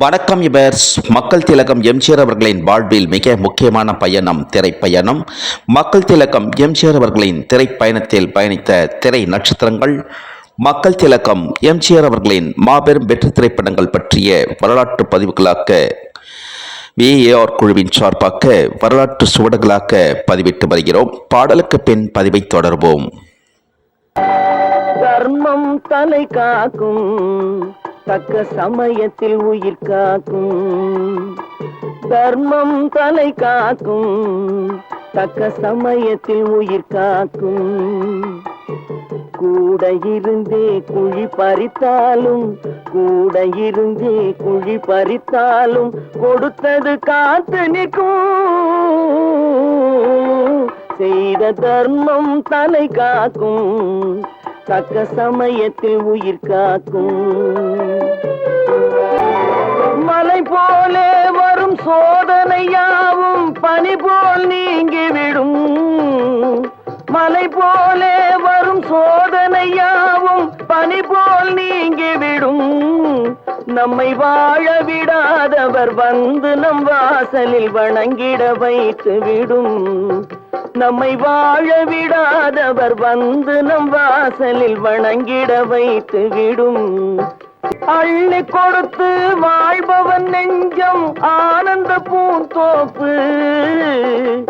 வணக்கம் இவர்ஸ். மக்கள் திலகம் எம்ஜிஆர் அவர்களின் வாழ்வில் மிக முக்கியமான பயணம் திரைப்பயணம். மக்கள் திலகம் எம்ஜிஆர் அவர்களின் திரைப்பயணத்தில் பயணித்த திரை நட்சத்திரங்கள், மக்கள் திலகம் எம்ஜிஆர் அவர்களின் மாபெரும் வெற்றி திரைப்படங்கள் பற்றிய வரலாற்று பதிவுகளாக்க VAR குழுவின் சார்பாக வரலாற்று சுவடுகளாக பதிவிட்டு வருகிறோம். பாடலுக்கு பின் பதிவை தொடர்வோம். தர்மம் தலை காக்கும், தக்க சமயத்தில் உயிர் காக்கும். தர்மம் தலை காக்கும், தக்க சமயத்தில் உயிர் காக்கும். கூட இருந்தே குழி பறித்தாலும், கூட இருந்தே குழி பறித்தாலும் கொடுத்தது காத்து நிற்கும். செய்த தர்மம் தலை காக்கும், தக்க சமயத்தில் உயிர் காக்கும். மலை போலே வரும் சோதனையாவும் பனி போல் நீங்கிவிடும். மலை போலே வரும் சோதனையாவும் பனி போல் நீங்கிவிடும். நம்மை வாழ விடாதவர் வந்து நம் வாசலில் வணங்கிட வைத்து விடும். நம்மை வாழ விடாதவர் வந்து நம் வாசலில் வணங்கிட வைத்து விடும். அள்ளி கொடுத்து வாழ்பவன் நெஞ்சம் ஆனந்த பூந்தோப்பு.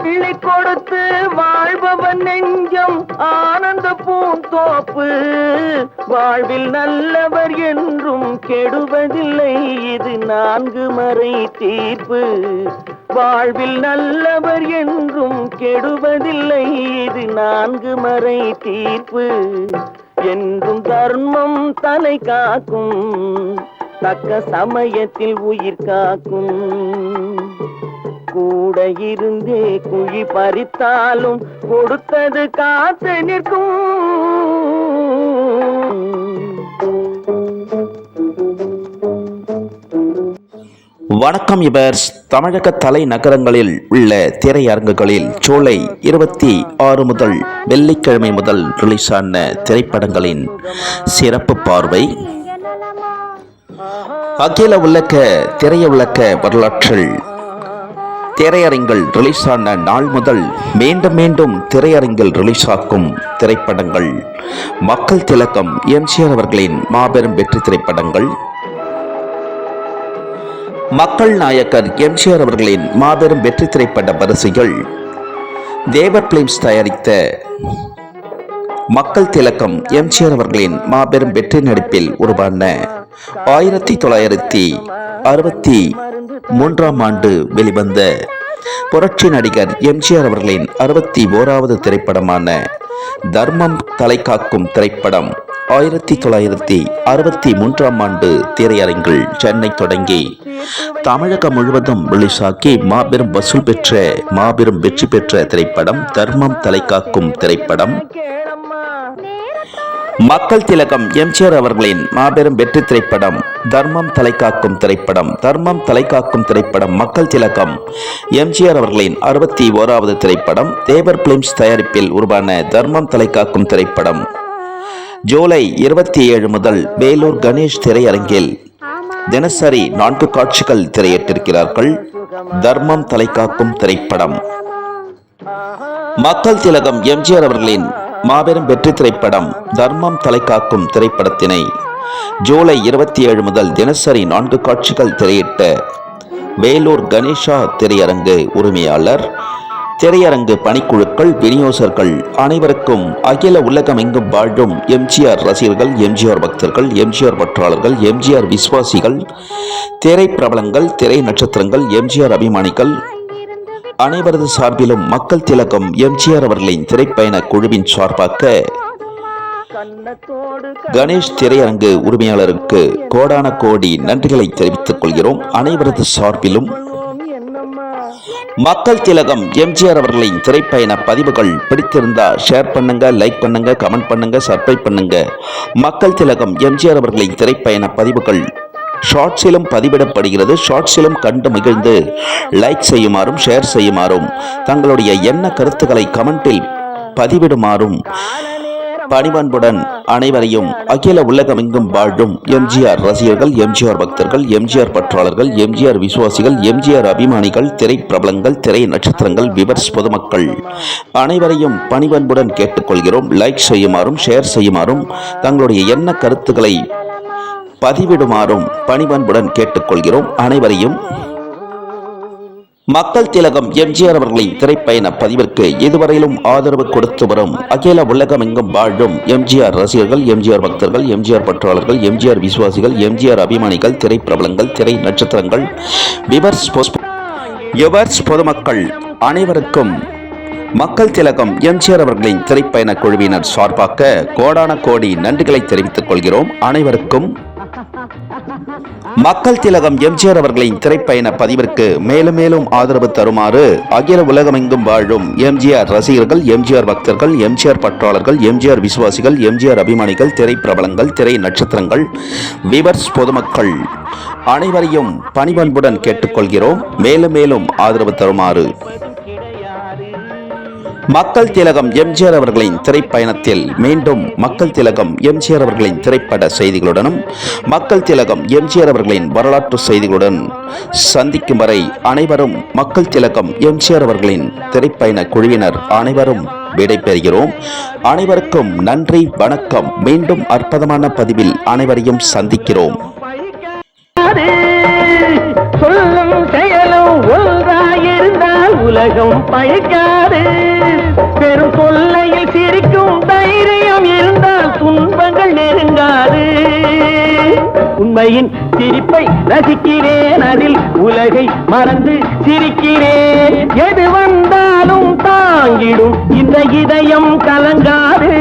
அள்ளி கொடுத்து வாழ்பவன் நெஞ்சம் ஆனந்த பூந்தோப்பு. வாழ்வில் நல்லவர் என்றும் கெடுவதில்லை, இது 4 மறை தீர்ப்பு. வாழ்வில் நல்லவர் என்றும் கெடுவதில்லை, இது 4 மறை தீர்ப்பு. என்றும் தர்மம் தலை காக்கும், தக்க சமயத்தில் உயிர் காக்கும். கூட இருந்தே குழி பறித்தாலும் கொடுத்தது காத்து நிற்கும். வணக்கம் இவர்ஸ். தமிழக தலைநகரங்களில் உள்ள திரையரங்குகளில் ஜூலை 26 முதல் வெள்ளிக்கிழமை முதல் ரிலீஸான திரைப்படங்களின் சிறப்பு பார்வை. அகில உலக திரையுலக வரலாற்றில் திரையரங்கில் ரிலீஸான நாள் முதல் மீண்டும் மீண்டும் திரையரங்கில் ரிலீஸாக்கும் திரைப்படங்கள் மக்கள் திலகம் எம்ஜிஆர் அவர்களின் மாபெரும் வெற்றி திரைப்படங்கள். மக்கள் நாயகர் எம்ஜிஆர் அவர்களின் மாபெரும் வெற்றி திரைப்பட வரிசைகள். தேவர் பிலிம்ஸ் தயாரித்த மக்கள் திலகம் எம்ஜிஆர் அவர்களின் மாபெரும் வெற்றி நடிப்பில் உருவான 1963 ஆண்டு வெளிவந்த புரட்சி நடிகர் எம்ஜிஆர் அவர்களின் 61வது திரைப்படமான தர்மம் தலை காக்கும் திரைப்படம் 1963 ஆண்டு திரையரங்கில் சென்னை தொடங்கி தமிழகம் முழுவதும் ரிலீஸாகி மாபெரும் வசூல் பெற்ற மாபெரும் வெற்றி பெற்ற திரைப்படம் தர்மம் தலை காக்கும் திரைப்படம். மக்கள் திலகம் எம்ஜிஆர் அவர்களின் மாபெரும் வெற்றி திரைப்படம் தர்மம் தலை காக்கும் திரைப்படம். தர்மம் தலை காக்கும் திரைப்படம் மக்கள் திலகம் எம்ஜிஆர் அவர்களின் 61வது திரைப்படம். தேவர் பிலிம்ஸ் தயாரிப்பில் உருவான தர்மம் தலை காக்கும் திரைப்படம் ஜூலை 27 முதல் வேலூர் கணேஷ் திரையரங்கில் தினசரி 4 காட்சிகள் திரையிட்டிருக்கிறார்கள். தர்மம் தலை காக்கும் திரைப்படம் மக்கள் திலகம் எம்ஜிஆர் அவர்களின் மாபெரும் வெற்றி திரைப்படம் தர்மம் தலை காக்கும் திரைப்படத்தினை ஜூலை 27 முதல் தினசரி 4 காட்சிகள் திரையிட்ட வேலூர் கணேஷா திரையரங்கு உரிமையாளர், திரையரங்கு பணிக்குழுக்கள், விநியோகர்கள் அனைவருக்கும் அகில உலகம் எங்கும் வாழும் எம்ஜிஆர் ரசிகர்கள், எம்ஜிஆர் பக்தர்கள், எம்ஜிஆர் பற்றாளர்கள், எம்ஜிஆர் விசுவாசிகள், திரை பிரபலங்கள், திரை நட்சத்திரங்கள், எம்ஜிஆர் அபிமானிகள் அனைவரது சார்பிலும் மக்கள் திலகம் எம்ஜிஆர் அவர்களின் திரைப்பயண குழுவின் சார்பாக கணேஷ் திரையரங்கு உரிமையாளருக்கு கோடான கோடி நன்றிகளை தெரிவித்துக் கொள்கிறோம். அனைவரது சார்பிலும் மக்கள் திலகம் எம்ஜிஆர் அவர்களின் திரைப்பயண பதிவுகள் பிடித்திருந்தா ஷேர் பண்ணுங்க, லைக் பண்ணுங்க, கமெண்ட் பண்ணுங்க, சப்ஸ்கிரைப் பண்ணுங்க. மக்கள் திலகம் எம்ஜிஆர் அவர்களின் திரைப்பயண பதிவுகள் ஷார்ட்ஸிலும் பதிவிடப்படுகிறது. ஷார்ட்ஸிலும் கண்டு மகிழ்ந்து லைக் செய்யுமாறும் ஷேர் செய்யுமாறும் தங்களுடைய எண்ண கருத்துக்களை கமெண்டில் பதிவிடுமாறும் பணிவன்புடன் அனைவரையும் அகில உலகமெங்கும் வாழும் எம்ஜிஆர் ரசிகர்கள், எம்ஜிஆர் பக்தர்கள், எம்ஜிஆர் பற்றாளர்கள், எம்ஜிஆர் விசுவாசிகள், எம்ஜிஆர் அபிமானிகள், திரைப்பிரபலங்கள், திரை நட்சத்திரங்கள், விவர்ஸ் பொதுமக்கள் அனைவரையும் பணிவன்புடன் கேட்டுக்கொள்கிறோம். லைக் செய்யுமாறும், ஷேர் செய்யுமாறும், தங்களுடைய எண்ண கருத்துக்களை பதிவிடுமாறும் பணிவன்புடன் கேட்டுக்கொள்கிறோம். அனைவரையும் மக்கள் திலகம் எம்ஜிஆர் அவர்களின் திரைப்பயண பதிவிற்கு இதுவரையிலும் ஆதரவு கொடுத்து வரும் அகில உலகமெங்கும் வாழும் எம்ஜிஆர் ரசிகர்கள், எம்ஜிஆர் பக்தர்கள், எம்ஜிஆர் பற்றாளர்கள், எம்ஜிஆர் விசுவாசிகள், எம்ஜிஆர் அபிமானிகள், திரைப்பிரபலங்கள், திரை நட்சத்திரங்கள், விவர்ஸ் பொதுமக்கள் அனைவருக்கும் மக்கள் திலகம் எம்ஜிஆர் அவர்களின் திரைப்பயண குழுவினர் சார்பாக கோடான கோடி நன்றிகளை தெரிவித்துக் கொள்கிறோம். அனைவருக்கும் மக்கள் திலகம் எம்ஜிஆர் அவர்களின் திரைப்பயண பதிவிற்கு மேலும் மேலும் ஆதரவு தருமாறு அகில உலகமெங்கும் வாழும் எம்ஜிஆர் ரசிகர்கள், எம்ஜிஆர் பக்தர்கள், எம்ஜிஆர் பற்றாளர்கள், எம்ஜிஆர் விசுவாசிகள், எம்ஜிஆர் அபிமானிகள், திரைப்பிரபலங்கள், திரை நட்சத்திரங்கள், விவர்ஸ் பொதுமக்கள் அனைவரையும் பணிவன்புடன் கேட்டுக்கொள்கிறோம். மேலும் மேலும் ஆதரவு தருமாறு மக்கள் திலகம் எம்ஜிஆர் அவர்களின் திரைப்பயணத்தில் மீண்டும் மக்கள் திலகம் எம்ஜிஆர் அவர்களின் திரைப்பட செய்திகளுடனும் மக்கள் திலகம் எம்ஜிஆர் அவர்களின் வரலாற்று செய்திகளுடன் சந்திக்கும் வரை அனைவரும் மக்கள் திலகம் எம்ஜிஆர் அவர்களின் திரைப்பயண குழுவினர் அனைவரும் விடைபெறுகிறோம். அனைவருக்கும் நன்றி, வணக்கம். மீண்டும் அற்புதமான பதிவில் அனைவரையும் சந்திக்கிறோம். சொல்லும் செயலும் ஒன்றாயிருந்தால் உலகம் பழிக்காது. பெரும் தொல்லையில் சிரிக்கும் தைரியம் இருந்தால் துன்பங்கள் நெருங்காது. உண்மையின் சிரிப்பை ரசிக்கிறேன், அதில் உலகை மறந்து சிரிக்கிறேன். எது வந்தாலும் தாங்கிடும் இந்த இதயம் கலங்காது.